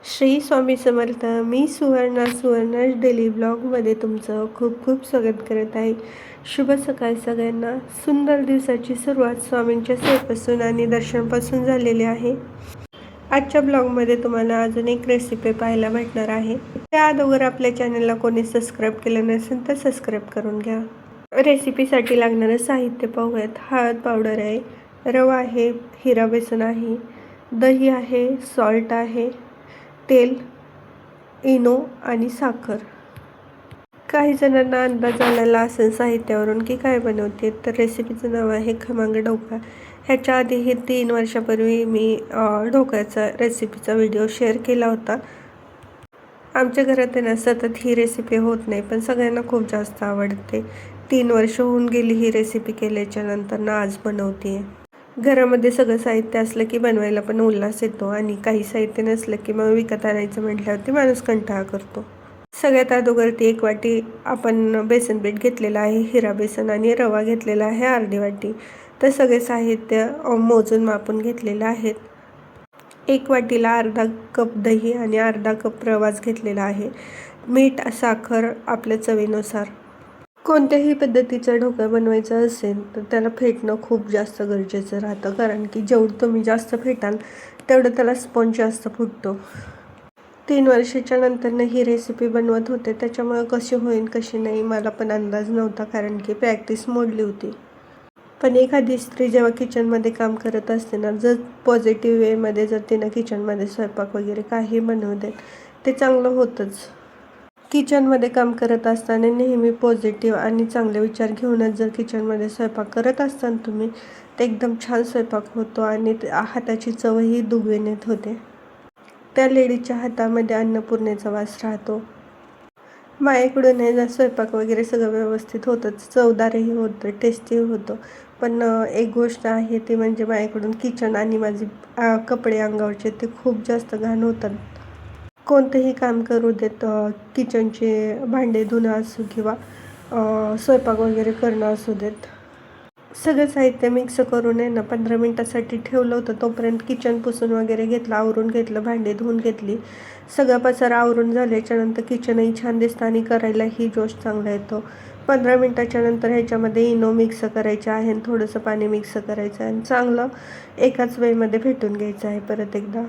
श्री स्वामी समर्थ. मी Suvarna daily ब्लॉगमध्ये तुमचं खूप खूप स्वागत करत आहे. शुभ सकाळ सगळ्यांना. सुंदर दिवसाची सुरुवात स्वामींच्या सेवेपासून आणि दर्शनापासून झालेली आहे. आजच्या ब्लॉगमध्ये तुम्हाला अजून एक रेसिपी पाहायला भेटणार आहे. त्या अगोदर आपल्या चॅनलला कोणी सबस्क्राईब केलं नसेल तर सबस्क्राईब करून घ्या. रेसिपीसाठी लागणारं साहित्य पाहूयात. हळद पावडर आहे, रवा आहे, हिरा बेसन आहे, दही आहे, सॉल्ट आहे, तेल, इनो आणि साखर. काही जणांना अंदाज आलेला असेल साहित्यावरून की काय बनवते, तर रेसिपीचं नाव आहे खमंग ढोकळा. ह्याच्या आधीही 3 वर्षापूर्वी मी ढोकळ्याचा रेसिपीचा व्हिडिओ शेअर केला होता. आमच्या घरात ना सतत ही रेसिपी होत नाही, पण सगळ्यांना खूप जास्त आवडते. 3 वर्ष होऊन गेली ही रेसिपी केल्याच्या नंतर ना आज बनवते. घरामध्ये सगळं साहित्य असलं की बनवायला पण उल्हास येतो आणि काही साहित्य नसलं की मग विकत आणायचं म्हटल्यावरती माणूस कंटाळा करतो. सगळ्यात अगोदरती 1 वाटी आपण बेसन पीठ घेतलेलं आहे, हिरा बेसन, आणि रवा घेतलेला आहे अर्धी वाटी. तर सगळे साहित्य मोजून मापून घेतलेलं आहेत. 1 वाटीला अर्धा कप दही आणि अर्धा कप रवाच घेतलेला आहे. मीठ, साखर आपल्या चवीनुसार. कोणत्याही पद्धतीचा ढोकळा बनवायचा असेल तर त्याला फेटणं खूप जास्त गरजेचं राहतं, कारण की जेवढं तुम्ही जास्त फेटाल तेवढं त्याला स्पॉन्ज जास्त फुटतो. 3 वर्षाच्या नंतरनं ही रेसिपी बनवत होते, त्याच्यामुळे कशी होईल कशी नाही मला पण अंदाज नव्हता, कारण की प्रॅक्टिस मोडली होती. पण एखादी स्त्री जेव्हा किचनमध्ये काम करत असते ना, जर पॉझिटिव्ह वेमध्ये जर तिनं किचनमध्ये स्वयंपाक वगैरे काही बनवते ते चांगलं होतंच. किचनमध्ये काम करत असताना नेहमी पॉझिटिव्ह आणि चांगले विचार घेऊनच जर किचनमध्ये स्वयंपाक करत असताना तुम्ही, तर एकदम छान स्वयंपाक होतो आणि हाताची चवही दुगणीत होते. त्या लेडीच्या हातामध्ये अन्नपूर्णेचा वास राहतो. माझ्याकडून आहे ना स्वयंपाक वगैरे सगळं व्यवस्थित होतंच, चवदारही होतं, टेस्टीही होतं. पण एक गोष्ट आहे ती म्हणजे माझ्याकडून किचन आणि माझे कपडे अंगावरचे ते खूप जास्त घाण होतात. कोणतंही काम करू देत, किचनचे भांडे धुणं असो किंवा स्वयंपाक वगैरे करणं असू देत, सगळं साहित्य मिक्स करून आहे ना 15 मिनटासाठी ठेवलं होतं. तोपर्यंत किचन पुसून वगैरे घेतलं, आवरून घेतलं, भांडे धुवून घेतली. सगळा पसारा आवरून झाल्याच्यानंतर किचनही छान दिसतं आणि करायलाही जोश चांगला येतो. 15 मिनटाच्या नंतर ह्याच्यामध्ये इनो मिक्स करायचं आहे आणि थोडंसं पाणी मिक्स करायचं आहे आणि चांगलं एकाच वेळेमध्ये फेटून घ्यायचं आहे परत एकदा.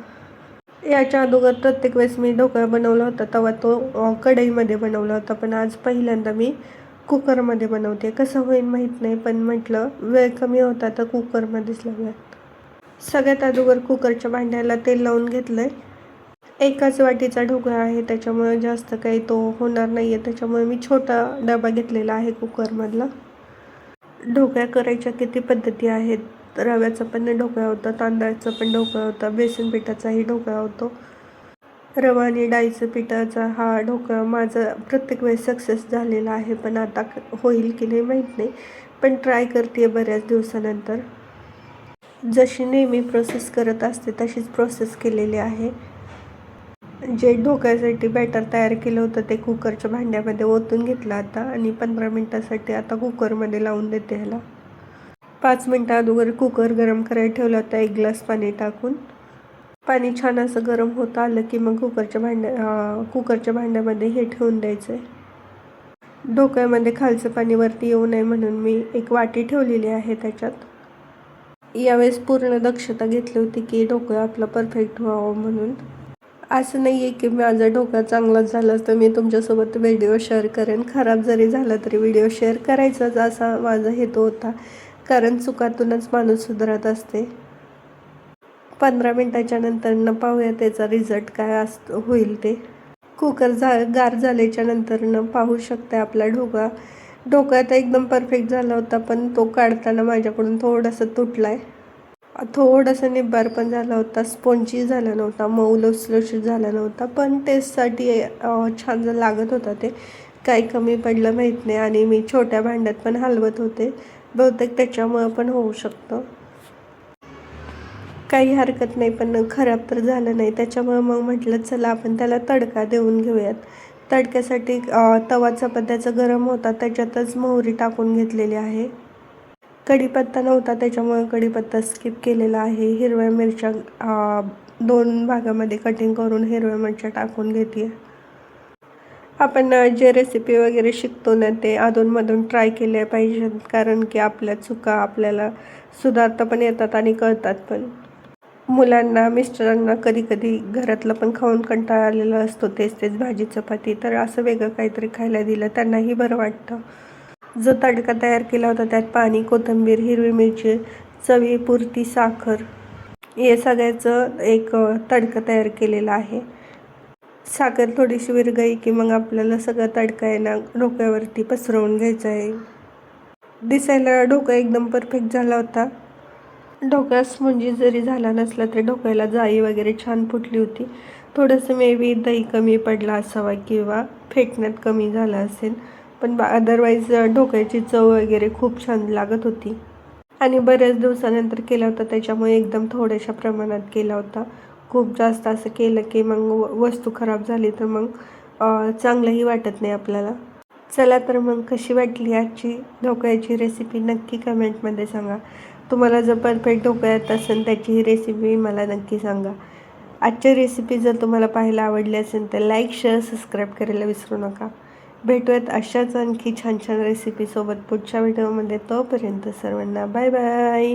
याच्या अगोदर प्रत्येक वेळेस मी ढोकळा बनवला होता तेव्हा तो कढईमध्ये बनवला होता, पण आज पहिल्यांदा मी कुकरमध्ये बनवते. कसं होईल माहीत नाही, पण म्हटलं वेळ कमी होता तर कुकरमध्येच लावूया. सगळ्यात अगोदर कुकरच्या भांड्याला तेल लावून घेतलं आहे. एकाच वाटीचा ढोकळा आहे त्याच्यामुळे जास्त काही तो होणार नाही आहे, त्याच्यामुळे मी छोटा डबा घेतलेला आहे कुकरमधला. ढोकळा करायच्या किती पद्धती आहेत. रव्याचा पण ढोकळा होता, तांदळाचा पण ढोकळा होता, बेसन पिठाचाही ढोकळा होतो. रवा आणि डाळीचं पिठाचा हा ढोकळा माझा प्रत्येक वेळेस सक्सेस झालेला आहे, पण आता होईल की नाही माहीत नाही, पण ट्राय करते बऱ्याच दिवसानंतर. जशी नेहमी प्रोसेस करत असते तशीच प्रोसेस केलेली आहे. जे ढोकळ्यासाठी बॅटर तयार केलं होतं ते कुकरच्या भांड्यामध्ये ओतून घेतलं आता आणि 15 मिनटासाठी आता कुकरमध्ये लावून देते ह्याला. 5 मिनटं अगोदर कुकर गरम करायला ठेवला होता 1 ग्लास पाणी टाकून. पाणी छान असं गरम होत आलं की मग कुकरच्या भांड्यामध्ये हे ठेवून द्यायचं आहे. ढोकळ्यामध्ये खालचं पाणी वरती येऊ नये म्हणून मी एक वाटी ठेवलेली आहे त्याच्यात. यावेळेस पूर्ण दक्षता घेतली होती की ढोकळा आपला परफेक्ट व्हावं म्हणून. असं नाही आहे की माझा ढोकळा चांगलाच झाला तर मी तुमच्यासोबत व्हिडिओ शेअर करेन. खराब जरी झाला तरी व्हिडिओ शेअर करायचाच असा माझा हेतू होता, कारण चुकातूनच माणूस सुधारत असते. 15 मिनटाच्या नंतर पाहूया त्याचा रिझल्ट काय होईल ते. कुकर गार झाल्याच्या नंतर पाहू शकते आपला ढोकळा तर एकदम परफेक्ट झाला होता, पण तो काढताना माझ्याकडून थोडासा तुटला आहे. थोडासा निब्बार पण झाला होता, स्पॉन्जी झाला नव्हता, मऊ लुसलुशीत झाला नव्हता, पण टेस्टसाठी छान लागत होता. ते काही कमी पडलं माहीत नाही आणि मी छोट्या भांड्यात पण हलवत होते, बहुतेक त्याच्यामुळं पण होऊ शकतं. काही हरकत नाही, पण खराब तर झालं नाही, त्याच्यामुळं मग म्हटलं चला आपण त्याला तडका देऊन घेऊयात. तडक्यासाठी तवा चपात्याचा गरम होता, त्याच्यातच मोहरी टाकून घेतलेली आहे. कढीपत्ता नव्हता त्याच्यामुळे कढीपत्ता स्किप केलेला आहे. हिरव्या मिरच्या 2 भागामध्ये कटिंग करून हिरव्या मिरच्या टाकून घेते. आपण जे रेसिपी वगैरे शिकतो ना ते अधूनमधून ट्राय केल्या पाहिजेत, कारण की आपल्या चुका आपल्याला सुधारता पण येतात आणि कळतात पण. मुलांना, मिस्टरांना कधी-कधी घरातलं पण खाऊन कंटाळा आलेला असतो, तेच-तेच भाजी चपाती. तर असं वेगळं काहीतरी खायला दिलं त्यांनाही बरं वाटतं. जो तडका तयार केला होता त्यात पाणी, कोथिंबीर, हिरवी मिरची, चवीपुरती साखर हे सगळ्याचं एक तडका तयार केलेला आहे. साखर थोडीशी विरघळली की मग आपल्याला सगळा तडका आहे ना ढोकळ्यावरती पसरवून घ्यायचा आहे. दिसायला ढोकळा एकदम परफेक्ट झाला होता. ढोकळा स्पंजी जरी झाला नसला तरी ढोकळ्याला जाळी वगैरे छान फुटली होती. थोडंसं मे बी दही कमी पडला असावा किंवा फेटण्यात कमी झालं असेल, पण अदरवाईज ढोकळ्याची चव वगैरे खूप छान लागत होती. आणि बऱ्याच दिवसानंतर केला होता त्याच्यामुळे एकदम थोड्याशा प्रमाणात केला होता. खूप जास्त असं केलं की मग वस्तू खराब झाली तर मग चांगलंही वाटत नाही आपल्याला. चला तर मग कशी वाटली आजची ढोकळ्याची रेसिपी नक्की कमेंटमध्ये सांगा. तुम्हाला जर परफेक्ट ढोकळा येत असेल त्याची ही रेसिपी मला नक्की सांगा. आजची रेसिपी जर तुम्हाला पाहायला आवडली असेल तर लाईक, शेअर, सबस्क्राईब करायला विसरू नका. भेटूयात अशाच आणखी छान छान रेसिपीसोबत पुढच्या व्हिडिओमध्ये. तोपर्यंत सर्वांना बाय बाय.